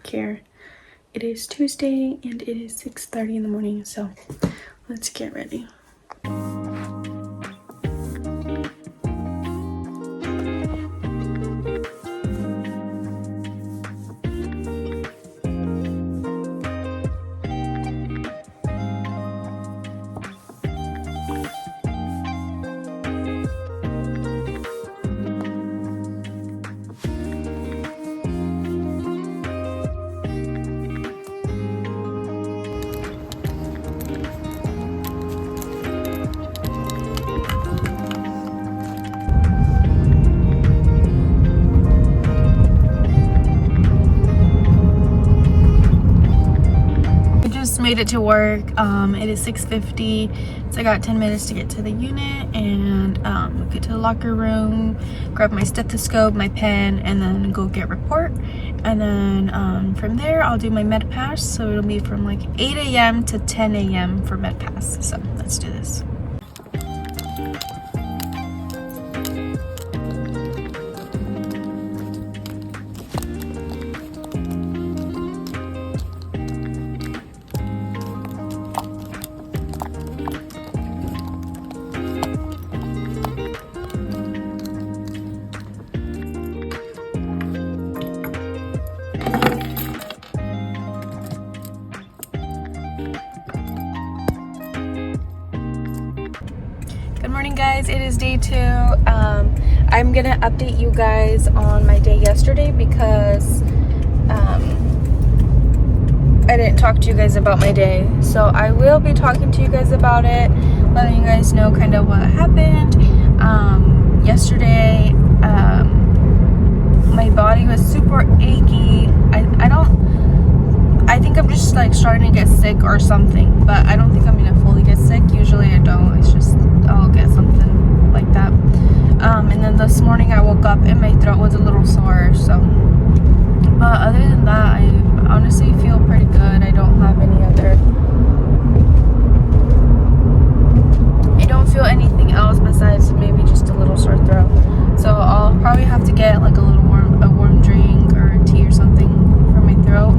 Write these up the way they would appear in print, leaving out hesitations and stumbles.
work here. It is Tuesday and it is 6:30 in the morning, so let's get ready. Made it to work. It is 6:50, so I got 10 minutes to get to the unit and get to the locker room, grab my stethoscope, my pen, and then go get report. And then from there I'll do my med pass, so it'll be from like 8 a.m. to 10 a.m. for med pass. So let's do this. Good morning, guys. It is day 2. I'm gonna update you guys on my day yesterday because I didn't talk to you guys about my day, so I will be talking to you guys about it, letting you guys know kind of what happened yesterday. My body was super achy. I think I'm just like starting to get sick or something, but I don't think I'm gonna fully get sick. Usually I don't. It's just I'll get something like that. And then this morning I woke up and my throat was a little sore. So, but other than that, I honestly feel pretty good. I don't have any other. I don't feel anything else besides maybe just a little sore throat. So I'll probably have to get like a warm drink or a tea or something for my throat.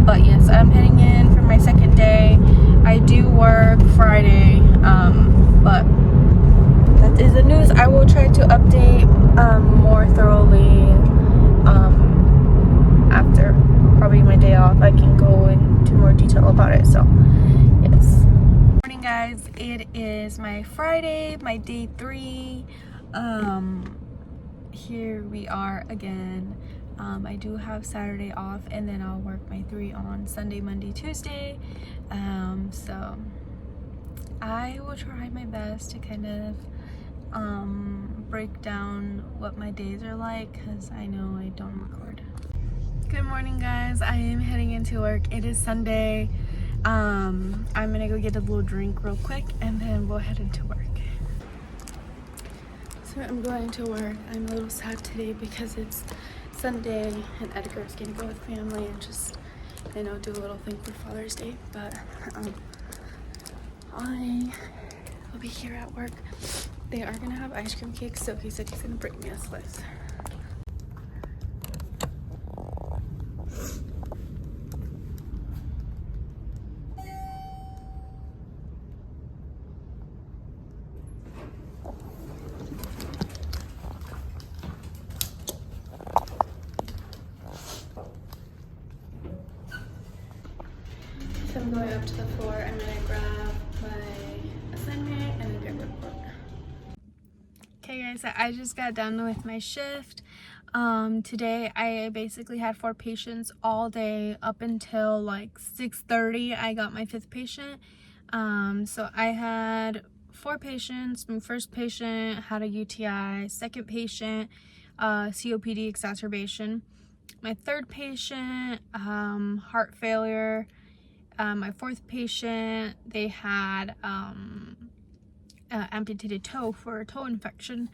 But yes, I'm heading in for my second day. I do work Friday, but that is the news. I will try to update more thoroughly after probably my day off. I can go into more detail about it. So yes. Good morning, guys. It is my Friday, my day 3. Here we are again. I do have Saturday off, and then I'll work my 3 on Sunday, Monday, Tuesday. So I will try my best to kind of break down what my days are like, because I know I don't record. Good morning, guys. I am heading into work. It is Sunday. I'm gonna go get a little drink real quick and then we'll head into work. So I'm going to work. I'm a little sad today because it's Sunday and Edgar's gonna go with family and just, you know, do a little thing for Father's Day. But I will be here at work. They are gonna have ice cream cakes, so he said he's gonna bring me a slice. So I'm going up to the floor. I'm gonna grab my assignment and get report. Okay, guys, I just got done with my shift. Today I basically had 4 patients all day up until like 6:30. I got my 5th patient. So I had 4 patients. My first patient had a UTI. Second patient, COPD exacerbation. My third patient, heart failure. My 4th patient, they had amputated toe for a toe infection.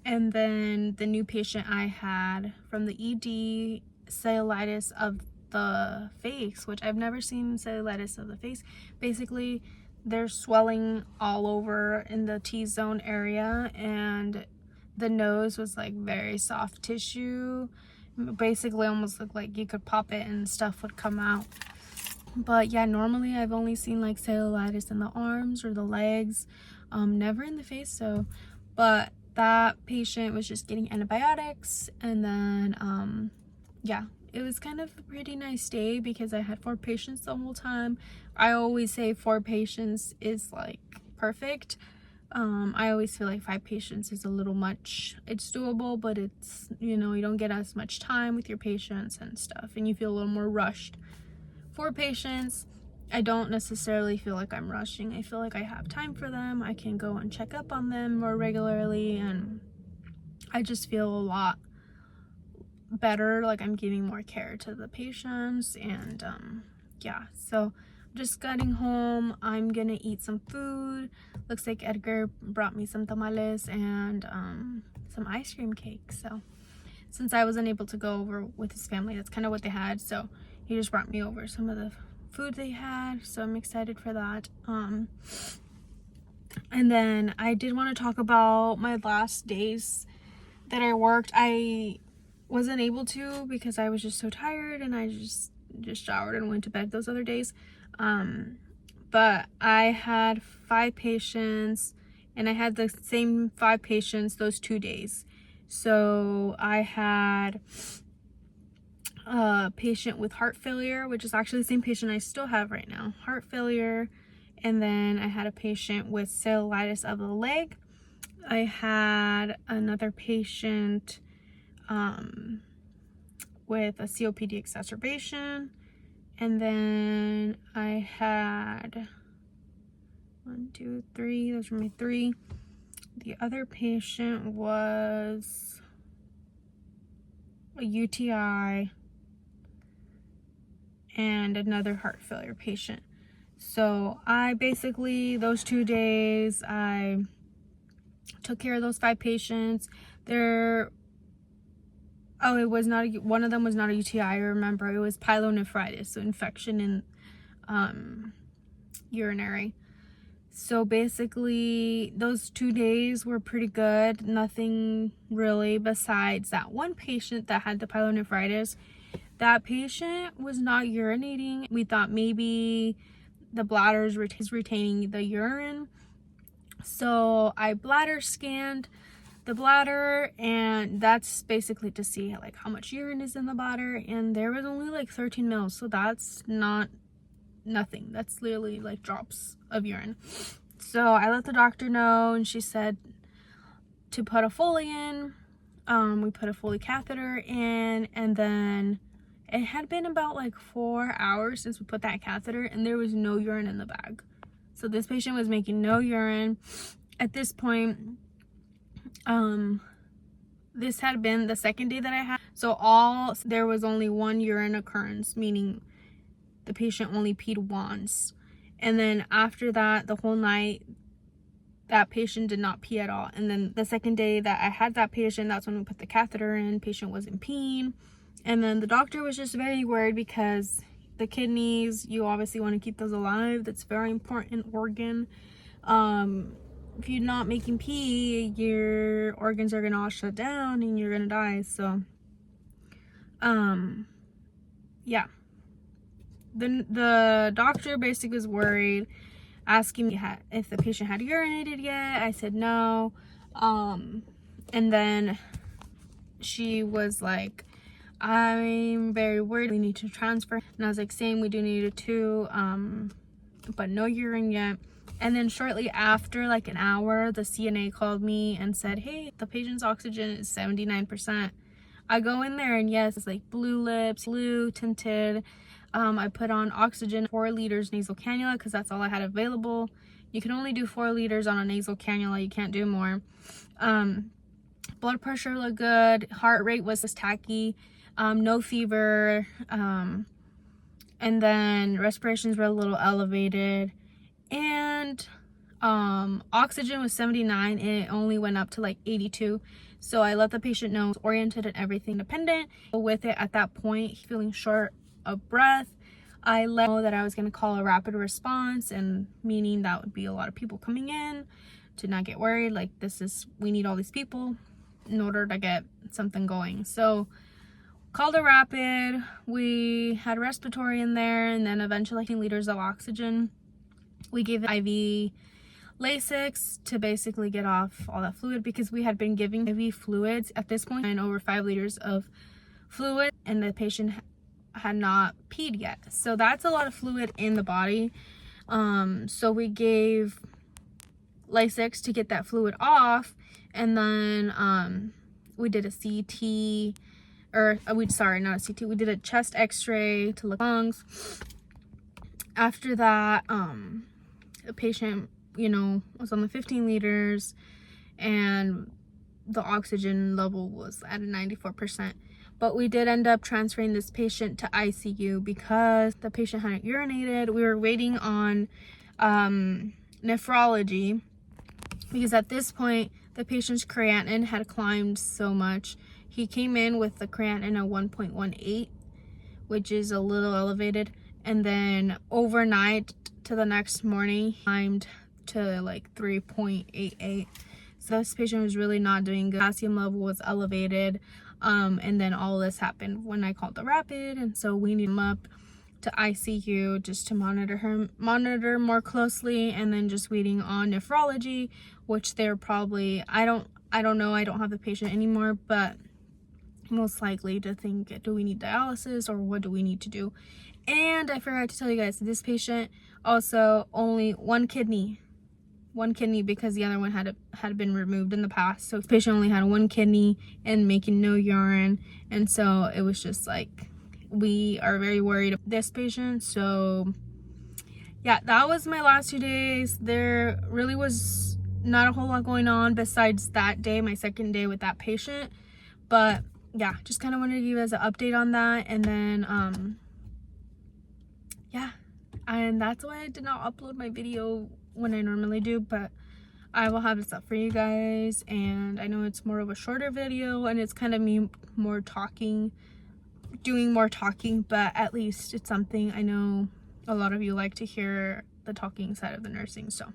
And then the new patient I had from the ED, cellulitis of the face, which I've never seen cellulitis of the face. Basically, there's swelling all over in the T-zone area, and the nose was like very soft tissue, Basically almost looked like you could pop it and stuff would come out. But yeah, normally I've only seen like cellulitis in the arms or the legs, never in the face. So, but that patient was just getting antibiotics, and then yeah, it was kind of a pretty nice day because I had 4 patients the whole time. I always say 4 patients is like perfect. I always feel like 5 patients is a little much. It's doable, but it's, you know, you don't get as much time with your patients and stuff, and you feel a little more rushed. 4 patients, I don't necessarily feel like I'm rushing. I feel like I have time for them. I can go and check up on them more regularly, and I just feel a lot better, like I'm giving more care to the patients. And yeah, so I'm just getting home. I'm gonna eat some food. Looks like Edgar brought me some tamales and some ice cream cake. So since I wasn't able to go over with his family, that's kind of what they had, so he just brought me over some of the food they had, so I'm excited for that. And then I did want to talk about my last days that I worked. I wasn't able to because I was just so tired, and I just showered and went to bed those other days. But I had 5 patients, and I had the same 5 patients those 2 days. So I had a patient with heart failure, which is actually the same patient I still have right now, heart failure. And then I had a patient with cellulitis of the leg. I had another patient with a COPD exacerbation. And then I had 1, 2, 3, those were my 3. The other patient was a UTI and another heart failure patient. So I basically, those 2 days, I took care of those 5 patients. It was not, one of them was not a UTI, I remember. It was pyelonephritis, so infection in urinary. So basically those 2 days were pretty good. Nothing really besides that one patient that had the pyelonephritis. That patient was not urinating. We thought maybe the bladder is retaining the urine. So I bladder scanned the bladder, and that's basically to see like how much urine is in the bladder, and there was only like 13 mils. So that's nothing. That's literally like drops of urine. So I let the doctor know, and she said to put a Foley in. We put a Foley catheter in, and then it had been about like 4 hours since we put that catheter, and there was no urine in the bag. So this patient was making no urine. At this point, this had been the second day that I had. So there was only 1 urine occurrence, meaning the patient only peed once. And then after that, the whole night, that patient did not pee at all. And then the second day that I had that patient, that's when we put the catheter in. Patient wasn't peeing. And then the doctor was just very worried because the kidneys, you obviously want to keep those alive. That's a very important organ. If you're not making pee, your organs are going to all shut down and you're going to die. So, yeah. The doctor basically was worried, asking me if the patient had urinated yet. I said no. And then she was like, I'm very worried, we need to transfer. And I was like, same, we do need it too, but no urine yet. And then shortly after, like an hour, the CNA called me and said, hey, the patient's oxygen is 79%. I go in there, and yes, it's like blue lips, blue tinted. I put on oxygen, 4 liters nasal cannula, because that's all I had available. You can only do 4 liters on a nasal cannula. You can't do more. Blood pressure looked good. Heart rate was just tacky. No fever. And then respirations were a little elevated. And oxygen was 79, and it only went up to like 82. So I let the patient know, oriented and everything dependent. With it at that point, feeling short of breath, I let know that I was going to call a rapid response, and meaning that would be a lot of people coming in, to not get worried. Like, we need all these people in order to get something going. So called a rapid. We had respiratory in there, and then eventually 15 liters of oxygen. We gave IV Lasix to basically get off all that fluid, because we had been giving IV fluids at this point and over 5 liters of fluid, and the patient had not peed yet. So that's a lot of fluid in the body. So we gave Lasix to get that fluid off, and then we did a CT, or not a CT, we did a chest x-ray to look at lungs. After that, the patient, you know, was on the 15 liters, and the oxygen level was at a 94%. But we did end up transferring this patient to ICU because the patient hadn't urinated. We were waiting on nephrology, because at this point the patient's creatinine had climbed so much. He came in with the creatinine at 1.18, which is a little elevated, and then overnight to the next morning climbed to like 3.88. So this patient was really not doing good. Potassium level was elevated, and then all this happened when I called the rapid, and so we need him up to ICU just to monitor more closely, and then just waiting on nephrology, which they're probably, I don't know, I don't have the patient anymore, but most likely to think, do we need dialysis or what do we need to do? And I forgot to tell you guys, this patient also only one kidney, because the other one had been removed in the past. So this patient only had one kidney and making no urine, and so it was just like, we are very worried about this patient. So yeah, that was my last 2 days. There really was not a whole lot going on besides that day, my second day with that patient. But yeah, just kind of wanted to give you guys an update on that. And then yeah, and that's why I did not upload my video when I normally do, but I will have this up for you guys. And I know it's more of a shorter video, and it's kind of me doing more talking, but at least it's something. I know a lot of you like to hear the talking side of the nursing. So